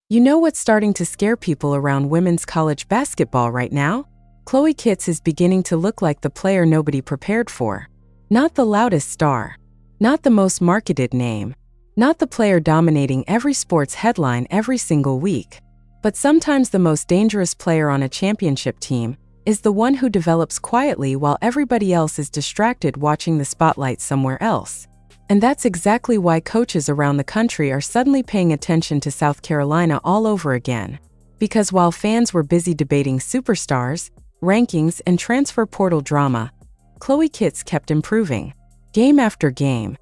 You know what's starting to scare people around women's college basketball right now? Chloe Kitts is beginning to look like the player nobody prepared for. Not the loudest star. Not the most marketed name. Not the player dominating every sports headline every single week. But sometimes the most dangerous player on a championship team is the one who develops quietly while everybody else is distracted watching the spotlight somewhere else. And that's exactly why coaches around the country are suddenly paying attention to South Carolina all over again. Because while fans were busy debating superstars, rankings, and transfer portal drama, Chloe Kitts kept improving. Game after game,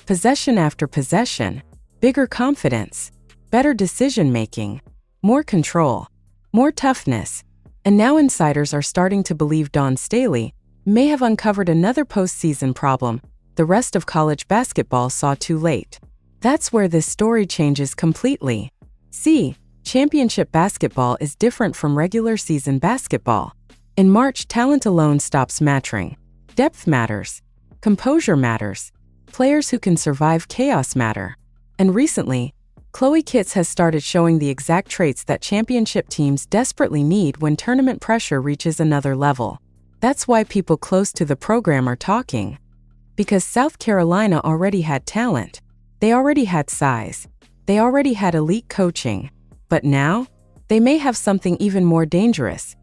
possession after possession, bigger confidence, better decision-making, more control, more toughness. And now insiders are starting to believe Dawn Staley may have uncovered another postseason problem the rest of college basketball saw too late. That's where this story changes completely. See, championship basketball is different from regular season basketball. In March, talent alone stops mattering. Depth matters. Composure matters. Players who can survive chaos matter. And recently, Chloe Kitts has started showing the exact traits that championship teams desperately need when tournament pressure reaches another level. That's why people close to the program are talking. Because South Carolina already had talent. They already had size. They already had elite coaching. But now, they may have something even more dangerous.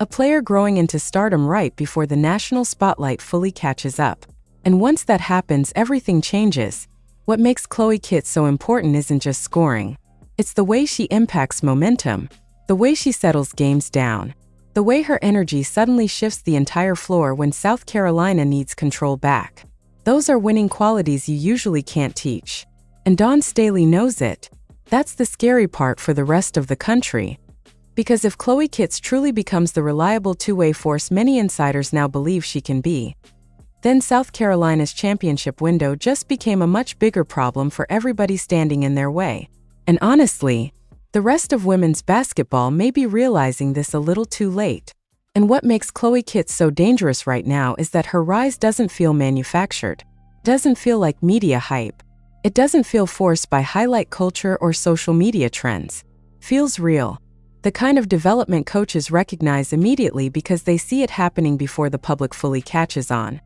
A player growing into stardom right before the national spotlight fully catches up. And once that happens, everything changes. What makes Chloe Kitts so important isn't just scoring. It's the way she impacts momentum, the way she settles games down, the way her energy suddenly shifts the entire floor when South Carolina needs control back. Those are winning qualities you usually can't teach. And Dawn Staley knows it. That's the scary part for the rest of the country. Because if Chloe Kitts truly becomes the reliable two-way force many insiders now believe she can be, then South Carolina's championship window just became a much bigger problem for everybody standing in their way. And honestly, the rest of women's basketball may be realizing this a little too late. And what makes Chloe Kitts so dangerous right now is that her rise doesn't feel manufactured, doesn't feel like media hype. It doesn't feel forced by highlight culture or social media trends. Feels real. The kind of development coaches recognize immediately because they see it happening before the public fully catches on.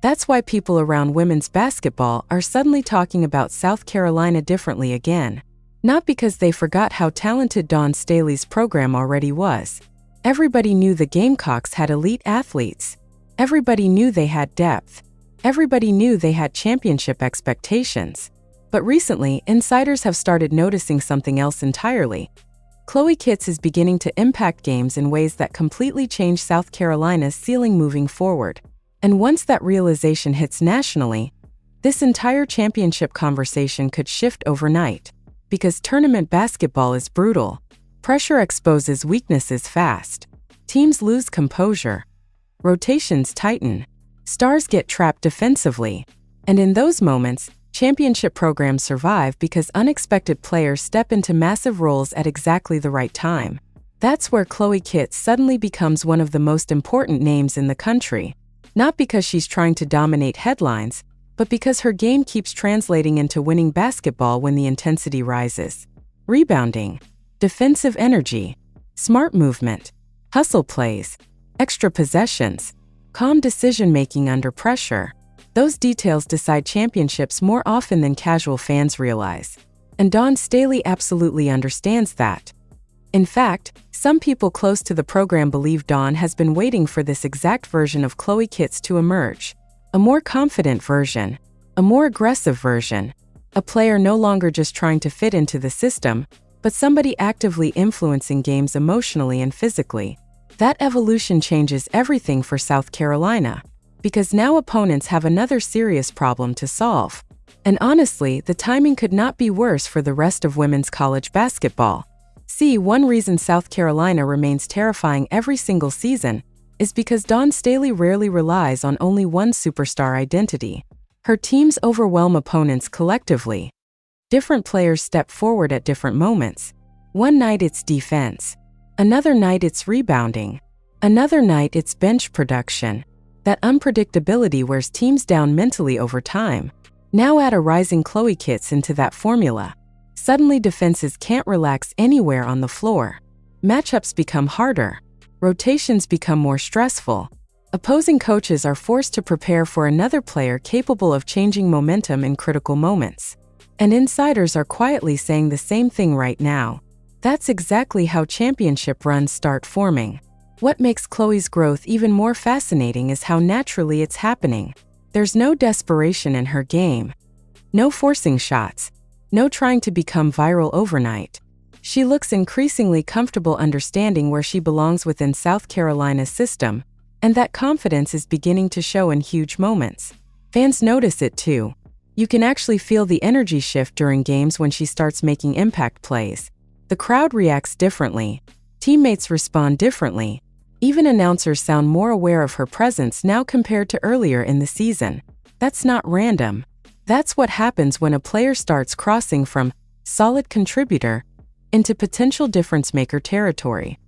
That's why people around women's basketball are suddenly talking about South Carolina differently again. Not because they forgot how talented Dawn Staley's program already was. Everybody knew the Gamecocks had elite athletes. Everybody knew they had depth. Everybody knew they had championship expectations. But recently, insiders have started noticing something else entirely. Chloe Kitts is beginning to impact games in ways that completely change South Carolina's ceiling moving forward. And once that realization hits nationally, this entire championship conversation could shift overnight. Because tournament basketball is brutal. Pressure exposes weaknesses fast. Teams lose composure. Rotations tighten. Stars get trapped defensively. And in those moments, championship programs survive because unexpected players step into massive roles at exactly the right time. That's where Chloe Kitts suddenly becomes one of the most important names in the country. Not because she's trying to dominate headlines, but because her game keeps translating into winning basketball when the intensity rises. Rebounding, defensive energy, smart movement, hustle plays, extra possessions, calm decision-making under pressure. Those details decide championships more often than casual fans realize. And Dawn Staley absolutely understands that. In fact, some people close to the program believe Dawn has been waiting for this exact version of Chloe Kitts to emerge. A more confident version, a more aggressive version, a player no longer just trying to fit into the system, but somebody actively influencing games emotionally and physically. That evolution changes everything for South Carolina, because now opponents have another serious problem to solve. And honestly, the timing could not be worse for the rest of women's college basketball. See, one reason South Carolina remains terrifying every single season is because Dawn Staley rarely relies on only one superstar identity. Her teams overwhelm opponents collectively. Different players step forward at different moments. One night it's defense. Another night it's rebounding. Another night it's bench production. That unpredictability wears teams down mentally over time. Now add a rising Chloe Kitts into that formula. Suddenly defenses can't relax anywhere on the floor. Matchups become harder. Rotations become more stressful. Opposing coaches are forced to prepare for another player capable of changing momentum in critical moments. And insiders are quietly saying the same thing right now. That's exactly how championship runs start forming. What makes Chloe's growth even more fascinating is how naturally it's happening. There's no desperation in her game. No forcing shots. No trying to become viral overnight. She looks increasingly comfortable understanding where she belongs within South Carolina's system, and that confidence is beginning to show in huge moments. Fans notice it too. You can actually feel the energy shift during games when she starts making impact plays. The crowd reacts differently. Teammates respond differently. Even announcers sound more aware of her presence now compared to earlier in the season. That's not random. That's what happens when a player starts crossing from solid contributor into potential difference-maker territory.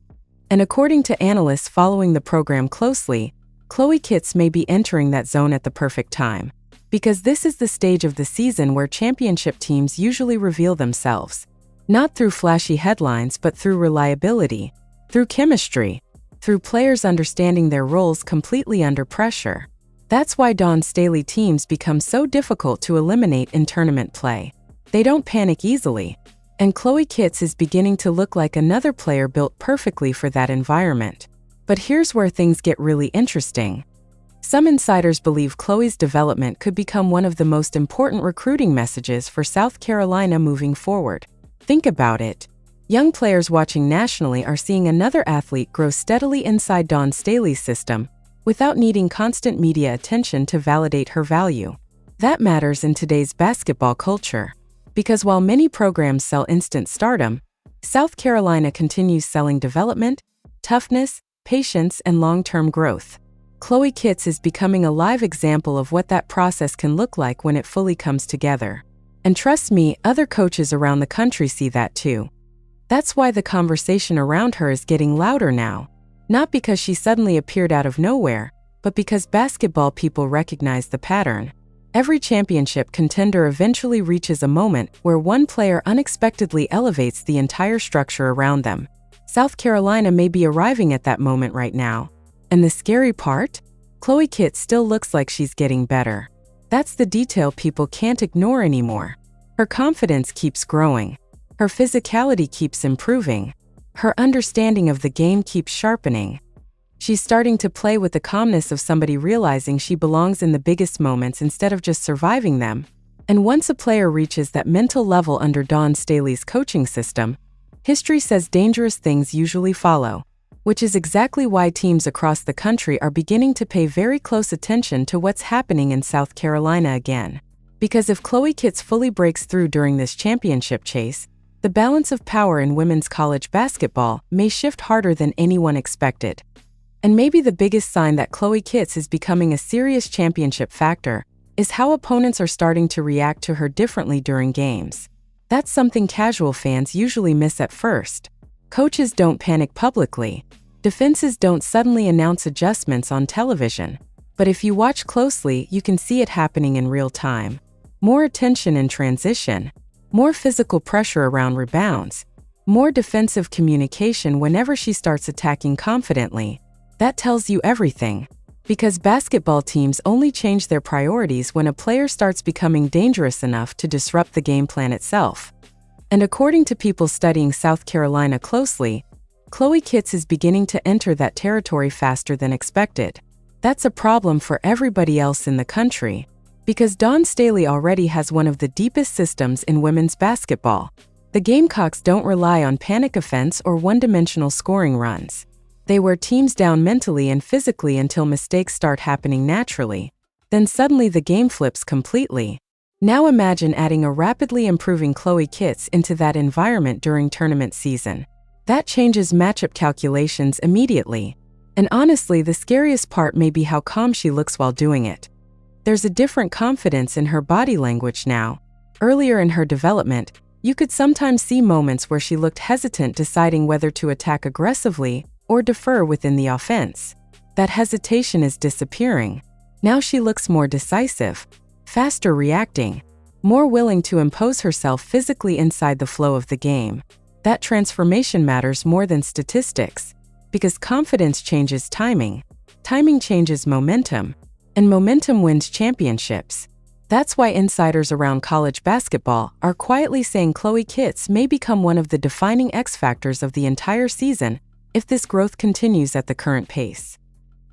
And according to analysts following the program closely, Chloe Kitts may be entering that zone at the perfect time. Because this is the stage of the season where championship teams usually reveal themselves. Not through flashy headlines, but through reliability, through chemistry, through players understanding their roles completely under pressure. That's why Dawn Staley teams become so difficult to eliminate in tournament play. They don't panic easily. And Chloe Kitts is beginning to look like another player built perfectly for that environment. But here's where things get really interesting. Some insiders believe Chloe's development could become one of the most important recruiting messages for South Carolina moving forward. Think about it. Young players watching nationally are seeing another athlete grow steadily inside Dawn Staley's system, without needing constant media attention to validate her value. That matters in today's basketball culture. Because while many programs sell instant stardom, South Carolina continues selling development, toughness, patience, and long-term growth. Chloe Kitts is becoming a live example of what that process can look like when it fully comes together. And trust me, other coaches around the country see that too. That's why the conversation around her is getting louder now. Not because she suddenly appeared out of nowhere, but because basketball people recognize the pattern. Every championship contender eventually reaches a moment where one player unexpectedly elevates the entire structure around them. South Carolina may be arriving at that moment right now. And the scary part? Chloe Kitts still looks like she's getting better. That's the detail people can't ignore anymore. Her confidence keeps growing. Her physicality keeps improving. Her understanding of the game keeps sharpening. She's starting to play with the calmness of somebody realizing she belongs in the biggest moments instead of just surviving them. And once a player reaches that mental level under Dawn Staley's coaching system, history says dangerous things usually follow. Which is exactly why teams across the country are beginning to pay very close attention to what's happening in South Carolina again. Because if Chloe Kitts fully breaks through during this championship chase, the balance of power in women's college basketball may shift harder than anyone expected. And maybe the biggest sign that Chloe Kitts is becoming a serious championship factor is how opponents are starting to react to her differently during games. That's something casual fans usually miss at first. Coaches don't panic publicly. Defenses don't suddenly announce adjustments on television. But if you watch closely, you can see it happening in real time. More attention in transition. More physical pressure around rebounds. More defensive communication whenever she starts attacking confidently. That tells you everything. Because basketball teams only change their priorities when a player starts becoming dangerous enough to disrupt the game plan itself. And according to people studying South Carolina closely, Chloe Kitts is beginning to enter that territory faster than expected. That's a problem for everybody else in the country. Because Dawn Staley already has one of the deepest systems in women's basketball. The Gamecocks don't rely on panic offense or one-dimensional scoring runs. They wear teams down mentally and physically until mistakes start happening naturally. Then suddenly the game flips completely. Now imagine adding a rapidly improving Chloe Kitts into that environment during tournament season. That changes matchup calculations immediately. And honestly, the scariest part may be how calm she looks while doing it. There's a different confidence in her body language now. Earlier in her development, you could sometimes see moments where she looked hesitant deciding whether to attack aggressively or defer within the offense. That hesitation is disappearing. Now she looks more decisive, faster reacting, more willing to impose herself physically inside the flow of the game. That transformation matters more than statistics, because confidence changes timing, timing changes momentum, and momentum wins championships. That's why insiders around college basketball are quietly saying Chloe Kitts may become one of the defining X factors of the entire season if this growth continues at the current pace.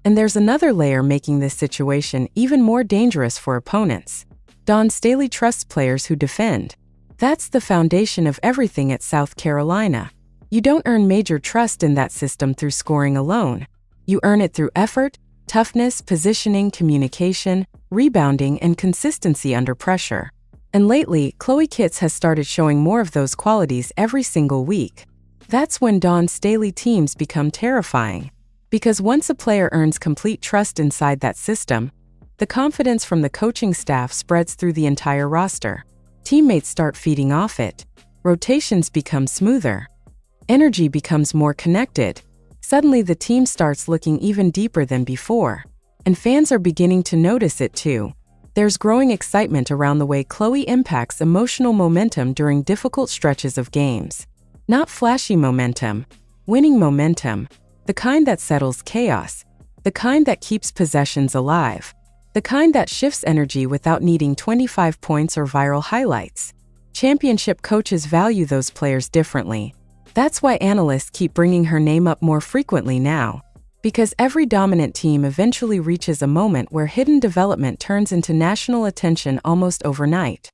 And there's another layer making this situation even more dangerous for opponents. Dawn Staley trusts players who defend. That's the foundation of everything at South Carolina. You don't earn major trust in that system through scoring alone. You earn it through effort, toughness, positioning, communication, rebounding, and consistency under pressure. And lately, Chloe Kitts has started showing more of those qualities every single week. That's when Dawn Staley teams become terrifying. Because once a player earns complete trust inside that system, the confidence from the coaching staff spreads through the entire roster. Teammates start feeding off it. Rotations become smoother. Energy becomes more connected. Suddenly the team starts looking even deeper than before. And fans are beginning to notice it too. There's growing excitement around the way Chloe impacts emotional momentum during difficult stretches of games. Not flashy momentum, winning momentum, the kind that settles chaos, the kind that keeps possessions alive, the kind that shifts energy without needing 25 points or viral highlights. Championship coaches value those players differently. That's why analysts keep bringing her name up more frequently now. Because every dominant team eventually reaches a moment where hidden development turns into national attention almost overnight.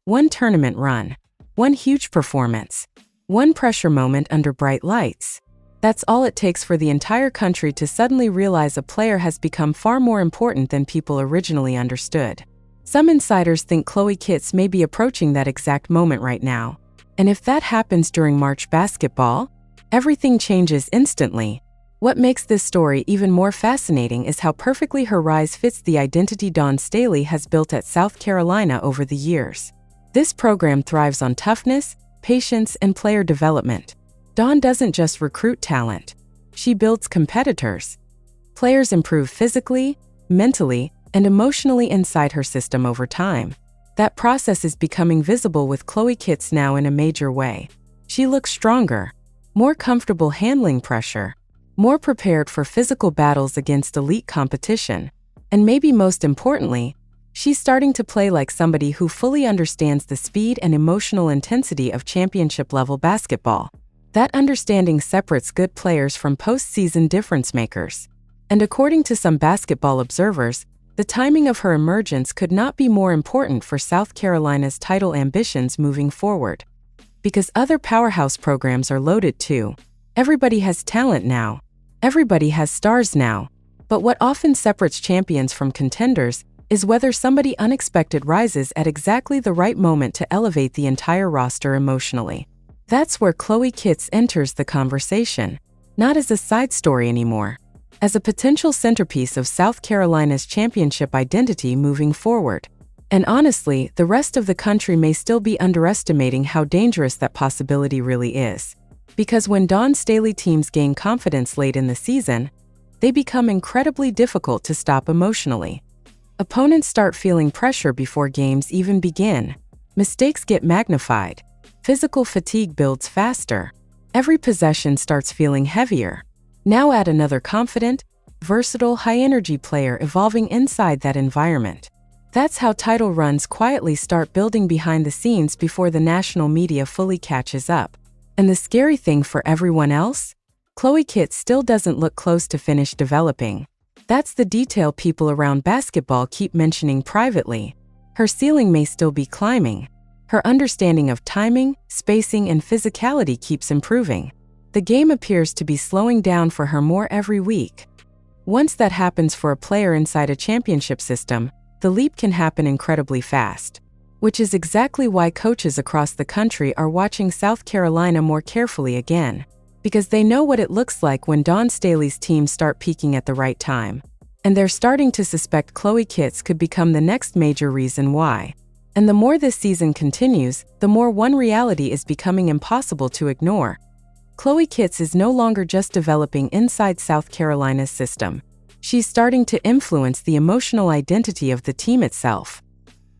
One tournament run, one huge performance, one pressure moment under bright lights. That's all it takes for the entire country to suddenly realize a player has become far more important than people originally understood. Some insiders think Chloe Kitts may be approaching that exact moment right now. And if that happens during March basketball, everything changes instantly. What makes this story even more fascinating is how perfectly her rise fits the identity Dawn Staley has built at South Carolina over the years. This program thrives on toughness, patience, and player development. Dawn doesn't just recruit talent. She builds competitors. Players improve physically, mentally, and emotionally inside her system over time. That process is becoming visible with Chloe Kitts now in a major way. She looks stronger, more comfortable handling pressure, more prepared for physical battles against elite competition. And maybe most importantly, she's starting to play like somebody who fully understands the speed and emotional intensity of championship-level basketball. That understanding separates good players from postseason difference makers. And according to some basketball observers, the timing of her emergence could not be more important for South Carolina's title ambitions moving forward. Because other powerhouse programs are loaded too. Everybody has talent now. Everybody has stars now. But what often separates champions from contenders is whether somebody unexpected rises at exactly the right moment to elevate the entire roster emotionally. That's where Chloe Kitts enters the conversation, not as a side story anymore, as a potential centerpiece of South Carolina's championship identity moving forward. And honestly, the rest of the country may still be underestimating how dangerous that possibility really is. Because when Dawn Staley teams gain confidence late in the season, they become incredibly difficult to stop emotionally. Opponents start feeling pressure before games even begin. Mistakes get magnified. Physical fatigue builds faster. Every possession starts feeling heavier. Now add another confident, versatile, high-energy player evolving inside that environment. That's how title runs quietly start building behind the scenes before the national media fully catches up. And the scary thing for everyone else? Chloe Kitts still doesn't look close to finished developing. That's the detail people around basketball keep mentioning privately. Her ceiling may still be climbing. Her understanding of timing, spacing, and physicality keeps improving. The game appears to be slowing down for her more every week. Once that happens for a player inside a championship system, the leap can happen incredibly fast. Which is exactly why coaches across the country are watching South Carolina more carefully again. Because they know what it looks like when Dawn Staley's teams start peaking at the right time. And they're starting to suspect Chloe Kitts could become the next major reason why. And the more this season continues, the more one reality is becoming impossible to ignore. Chloe Kitts is no longer just developing inside South Carolina's system. She's starting to influence the emotional identity of the team itself.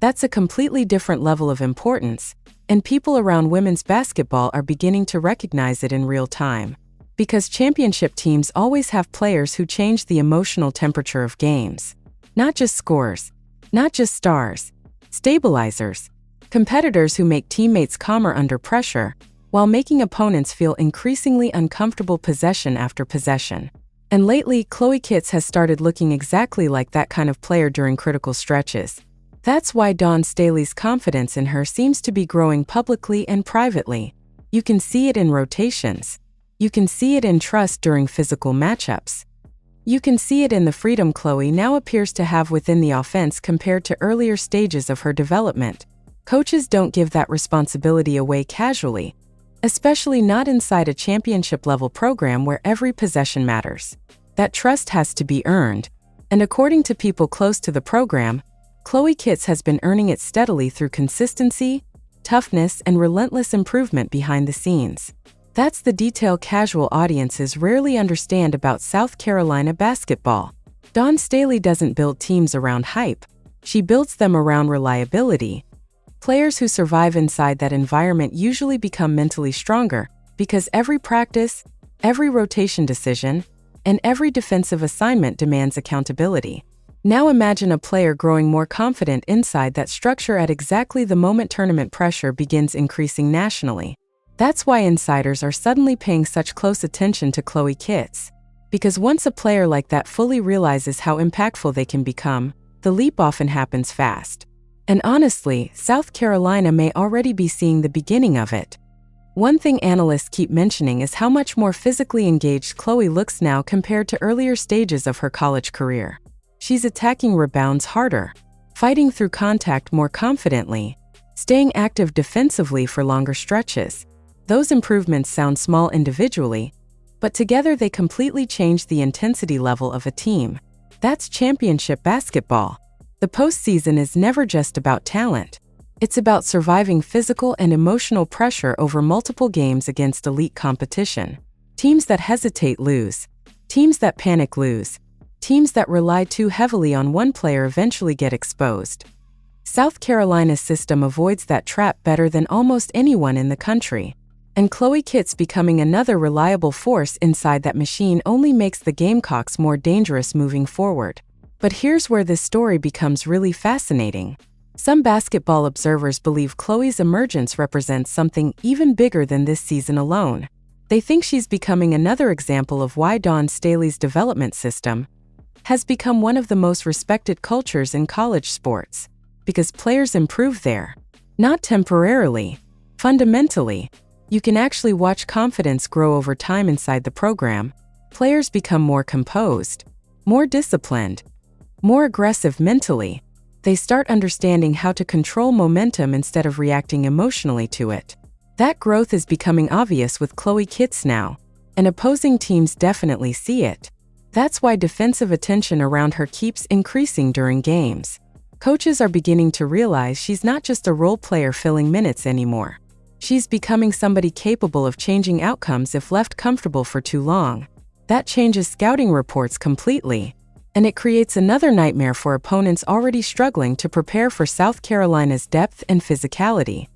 That's a completely different level of importance, and people around women's basketball are beginning to recognize it in real time. Because championship teams always have players who change the emotional temperature of games. Not just scores, not just stars, stabilizers, competitors who make teammates calmer under pressure, while making opponents feel increasingly uncomfortable possession after possession. And lately, Chloe Kitts has started looking exactly like that kind of player during critical stretches. That's why Dawn Staley's confidence in her seems to be growing publicly and privately. You can see it in rotations. You can see it in trust during physical matchups. You can see it in the freedom Chloe now appears to have within the offense compared to earlier stages of her development. Coaches don't give that responsibility away casually, especially not inside a championship-level program where every possession matters. That trust has to be earned, and according to people close to the program, Chloe Kitts has been earning it steadily through consistency, toughness, and relentless improvement behind the scenes. That's the detail casual audiences rarely understand about South Carolina basketball. Dawn Staley doesn't build teams around hype. She builds them around reliability. Players who survive inside that environment usually become mentally stronger because every practice, every rotation decision, and every defensive assignment demands accountability. Now imagine a player growing more confident inside that structure at exactly the moment tournament pressure begins increasing nationally. That's why insiders are suddenly paying such close attention to Chloe Kitts. Because once a player like that fully realizes how impactful they can become, the leap often happens fast. And honestly, South Carolina may already be seeing the beginning of it. One thing analysts keep mentioning is how much more physically engaged Chloe looks now compared to earlier stages of her college career. She's attacking rebounds harder, fighting through contact more confidently, staying active defensively for longer stretches. Those improvements sound small individually, but together they completely change the intensity level of a team. That's championship basketball. The postseason is never just about talent. It's about surviving physical and emotional pressure over multiple games against elite competition. Teams that hesitate lose. Teams that panic lose. Teams that rely too heavily on one player eventually get exposed. South Carolina's system avoids that trap better than almost anyone in the country. And Chloe Kitts becoming another reliable force inside that machine only makes the Gamecocks more dangerous moving forward. But here's where this story becomes really fascinating. Some basketball observers believe Chloe's emergence represents something even bigger than this season alone. They think she's becoming another example of why Dawn Staley's development system has become one of the most respected cultures in college sports. Because players improve there. Not temporarily. Fundamentally. You can actually watch confidence grow over time inside the program. Players become more composed, more disciplined, more aggressive mentally. They start understanding how to control momentum instead of reacting emotionally to it. That growth is becoming obvious with Chloe Kitts now, and opposing teams definitely see it. That's why defensive attention around her keeps increasing during games. Coaches are beginning to realize she's not just a role player filling minutes anymore. She's becoming somebody capable of changing outcomes if left comfortable for too long. That changes scouting reports completely. And it creates another nightmare for opponents already struggling to prepare for South Carolina's depth and physicality.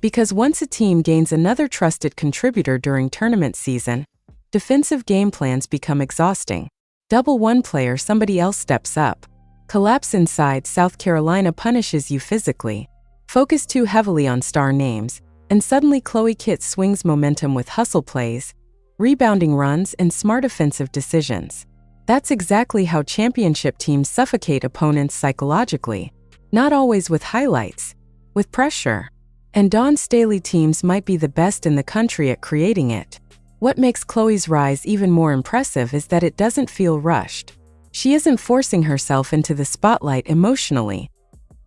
Because once a team gains another trusted contributor during tournament season, defensive game plans become exhausting. Double one player, somebody else steps up. Collapse inside, South Carolina punishes you physically. Focus too heavily on star names, and suddenly Chloe Kitts swings momentum with hustle plays, rebounding runs, and smart offensive decisions. That's exactly how championship teams suffocate opponents psychologically. Not always with highlights, with pressure. And Dawn Staley teams might be the best in the country at creating it. What makes Chloe's rise even more impressive is that it doesn't feel rushed. She isn't forcing herself into the spotlight emotionally.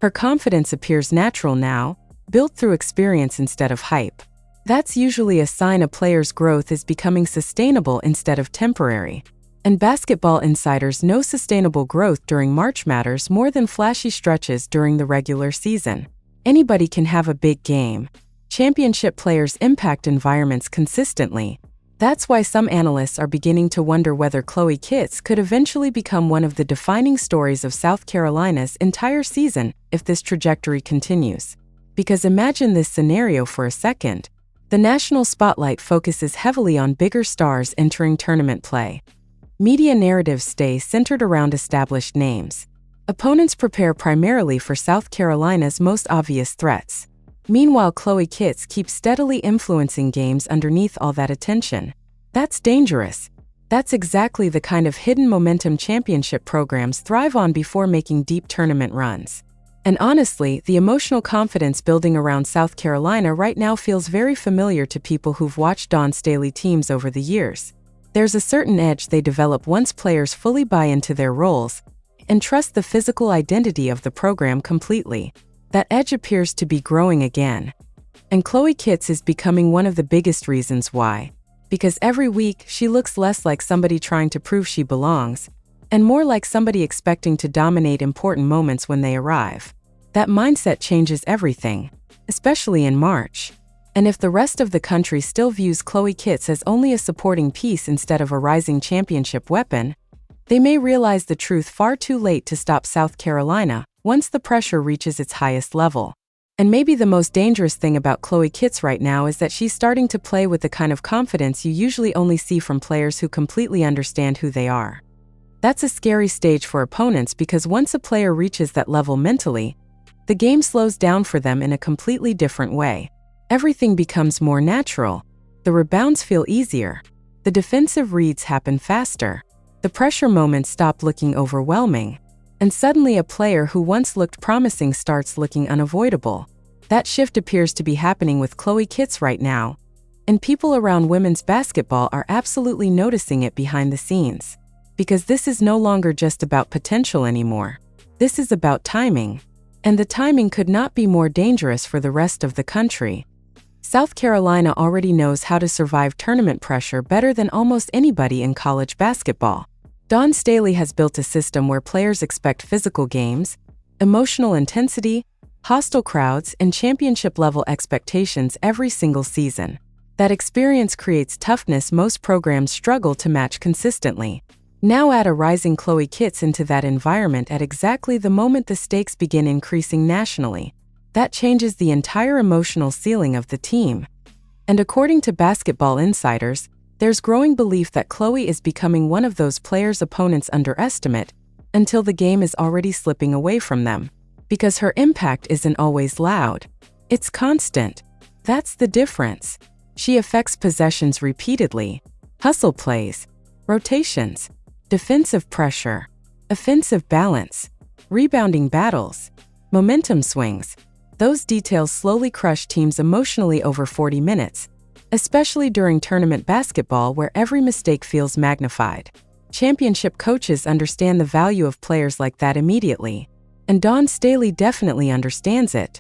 Her confidence appears natural now, built through experience instead of hype. That's usually a sign a player's growth is becoming sustainable instead of temporary. And basketball insiders know sustainable growth during March matters more than flashy stretches during the regular season. Anybody can have a big game. Championship players impact environments consistently. That's why some analysts are beginning to wonder whether Chloe Kitts could eventually become one of the defining stories of South Carolina's entire season if this trajectory continues. Because imagine this scenario for a second. The national spotlight focuses heavily on bigger stars entering tournament play. Media narratives stay centered around established names. Opponents prepare primarily for South Carolina's most obvious threats. Meanwhile, Chloe Kitts keeps steadily influencing games underneath all that attention. That's dangerous. That's exactly the kind of hidden momentum championship programs thrive on before making deep tournament runs. And honestly, the emotional confidence building around South Carolina right now feels very familiar to people who've watched Dawn Staley teams over the years. There's a certain edge they develop once players fully buy into their roles and trust the physical identity of the program completely. That edge appears to be growing again. And Chloe Kitts is becoming one of the biggest reasons why. Because every week, she looks less like somebody trying to prove she belongs, and more like somebody expecting to dominate important moments when they arrive. That mindset changes everything, especially in March. And if the rest of the country still views Chloe Kitts as only a supporting piece instead of a rising championship weapon, they may realize the truth far too late to stop South Carolina once the pressure reaches its highest level. And maybe the most dangerous thing about Chloe Kitts right now is that she's starting to play with the kind of confidence you usually only see from players who completely understand who they are. That's a scary stage for opponents because once a player reaches that level mentally, the game slows down for them in a completely different way. Everything becomes more natural. The rebounds feel easier. The defensive reads happen faster. The pressure moments stop looking overwhelming. And suddenly a player who once looked promising starts looking unavoidable. That shift appears to be happening with Chloe Kitts right now, and people around women's basketball are absolutely noticing it behind the scenes. Because this is no longer just about potential anymore. This is about timing. And the timing could not be more dangerous for the rest of the country. South Carolina already knows how to survive tournament pressure better than almost anybody in college basketball. Dawn Staley has built a system where players expect physical games, emotional intensity, hostile crowds, and championship-level expectations every single season. That experience creates toughness most programs struggle to match consistently. Now add a rising Chloe Kitts into that environment at exactly the moment the stakes begin increasing nationally. That changes the entire emotional ceiling of the team. And according to Basketball Insiders, there's growing belief that Chloe is becoming one of those players opponents underestimate until the game is already slipping away from them. Because her impact isn't always loud. It's constant. That's the difference. She affects possessions repeatedly. Hustle plays, rotations, defensive pressure, offensive balance, rebounding battles, momentum swings. Those details slowly crush teams emotionally over 40 minutes. Especially during tournament basketball where every mistake feels magnified. Championship coaches understand the value of players like that immediately. And Dawn Staley definitely understands it.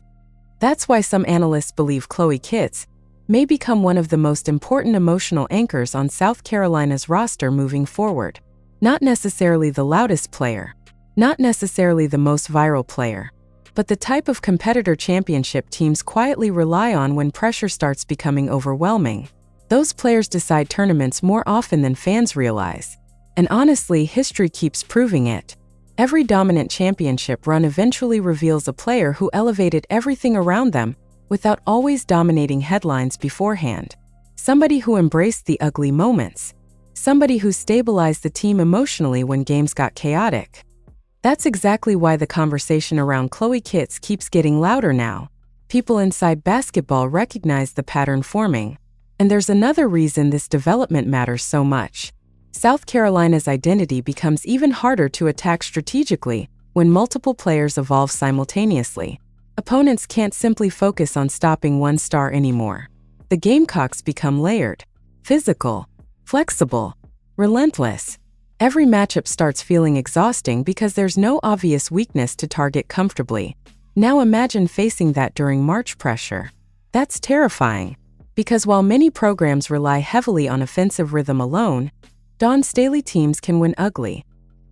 That's why some analysts believe Chloe Kitts may become one of the most important emotional anchors on South Carolina's roster moving forward. Not necessarily the loudest player, not necessarily the most viral player, but the type of competitor championship teams quietly rely on when pressure starts becoming overwhelming. Those players decide tournaments more often than fans realize. And honestly, history keeps proving it. Every dominant championship run eventually reveals a player who elevated everything around them without always dominating headlines beforehand. Somebody who embraced the ugly moments. Somebody who stabilized the team emotionally when games got chaotic. That's exactly why the conversation around Chloe Kitts keeps getting louder now. People inside basketball recognize the pattern forming. And there's another reason this development matters so much. South Carolina's identity becomes even harder to attack strategically when multiple players evolve simultaneously. Opponents can't simply focus on stopping one star anymore. The Gamecocks become layered, physical, flexible, relentless. Every matchup starts feeling exhausting because there's no obvious weakness to target comfortably. Now imagine facing that during March pressure. That's terrifying. Because while many programs rely heavily on offensive rhythm alone, Dawn Staley teams can win ugly.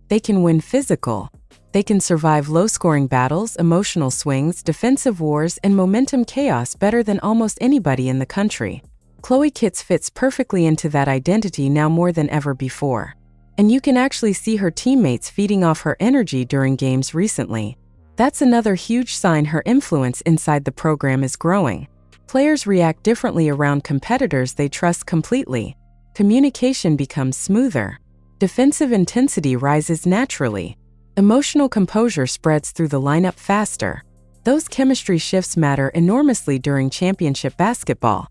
They can win physical. They can survive low-scoring battles, emotional swings, defensive wars, and momentum chaos better than almost anybody in the country. Chloe Kitts fits perfectly into that identity now more than ever before. And you can actually see her teammates feeding off her energy during games recently. That's another huge sign her influence inside the program is growing. Players react differently around competitors they trust completely. Communication becomes smoother. Defensive intensity rises naturally. Emotional composure spreads through the lineup faster. Those chemistry shifts matter enormously during championship basketball.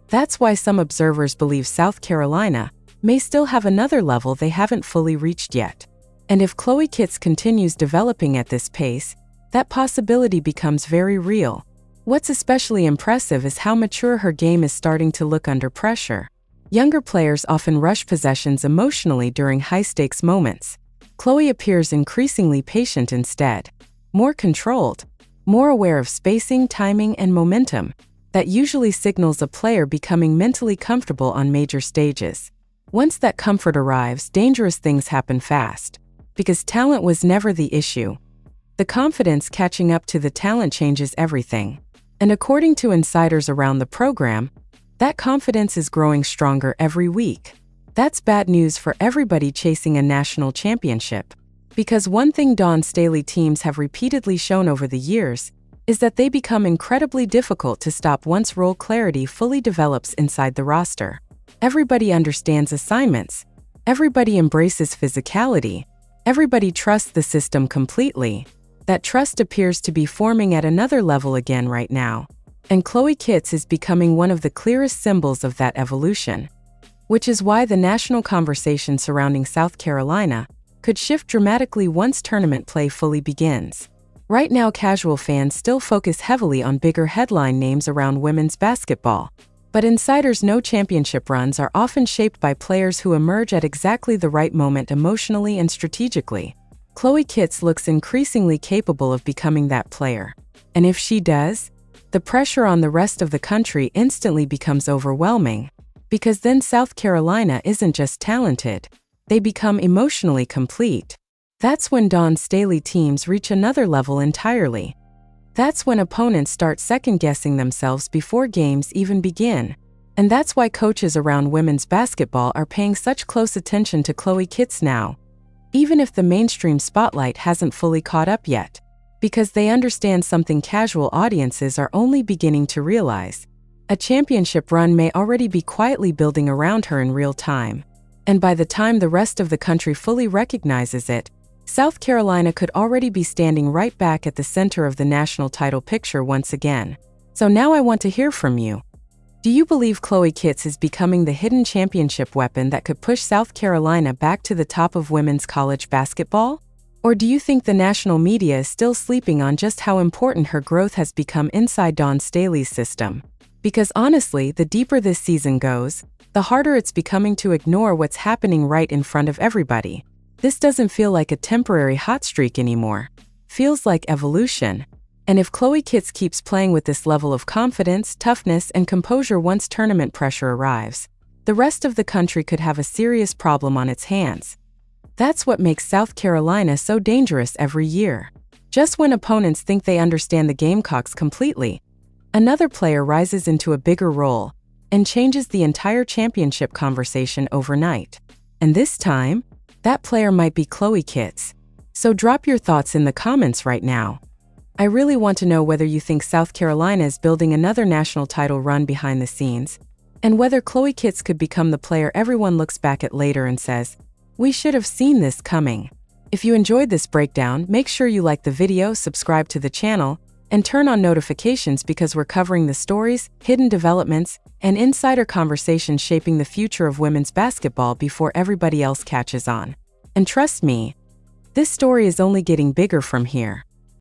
That's why some observers believe South Carolina may still have another level they haven't fully reached yet. And if Chloe Kitts continues developing at this pace, that possibility becomes very real. What's especially impressive is how mature her game is starting to look under pressure. Younger players often rush possessions emotionally during high-stakes moments. Chloe appears increasingly patient instead, more controlled, more aware of spacing, timing, and momentum. That usually signals a player becoming mentally comfortable on major stages. Once that comfort arrives, dangerous things happen fast. Because talent was never the issue. The confidence catching up to the talent changes everything. And according to insiders around the program, that confidence is growing stronger every week. That's bad news for everybody chasing a national championship. Because one thing Dawn Staley teams have repeatedly shown over the years is that they become incredibly difficult to stop once role clarity fully develops inside the roster. Everybody understands assignments. Everybody embraces physicality. Everybody trusts the system completely. That trust appears to be forming at another level again right now. And Chloe Kitts is becoming one of the clearest symbols of that evolution. Which is why the national conversation surrounding South Carolina could shift dramatically once tournament play fully begins. Right now, casual fans still focus heavily on bigger headline names around women's basketball. But insiders know championship runs are often shaped by players who emerge at exactly the right moment emotionally and strategically. Chloe Kitts looks increasingly capable of becoming that player. And if she does, the pressure on the rest of the country instantly becomes overwhelming. Because then South Carolina isn't just talented, they become emotionally complete. That's when Dawn Staley teams reach another level entirely. That's when opponents start second-guessing themselves before games even begin. And that's why coaches around women's basketball are paying such close attention to Chloe Kitts now, even if the mainstream spotlight hasn't fully caught up yet. Because they understand something casual audiences are only beginning to realize. A championship run may already be quietly building around her in real time. And by the time the rest of the country fully recognizes it, South Carolina could already be standing right back at the center of the national title picture once again. So now I want to hear from you. Do you believe Chloe Kitts is becoming the hidden championship weapon that could push South Carolina back to the top of women's college basketball? Or do you think the national media is still sleeping on just how important her growth has become inside Dawn Staley's system? Because honestly, the deeper this season goes, the harder it's becoming to ignore what's happening right in front of everybody. This doesn't feel like a temporary hot streak anymore. Feels like evolution. And if Chloe Kitts keeps playing with this level of confidence, toughness, and composure once tournament pressure arrives, the rest of the country could have a serious problem on its hands. That's what makes South Carolina so dangerous every year. Just when opponents think they understand the Gamecocks completely, another player rises into a bigger role and changes the entire championship conversation overnight. And this time, that player might be Chloe Kitts. So drop your thoughts in the comments right now. I really want to know whether you think South Carolina is building another national title run behind the scenes, and whether Chloe Kitts could become the player everyone looks back at later and says, "We should have seen this coming." If you enjoyed this breakdown, make sure you like the video, subscribe to the channel, and turn on notifications because we're covering the stories, hidden developments, and insider conversations shaping the future of women's basketball before everybody else catches on. And trust me, this story is only getting bigger from here.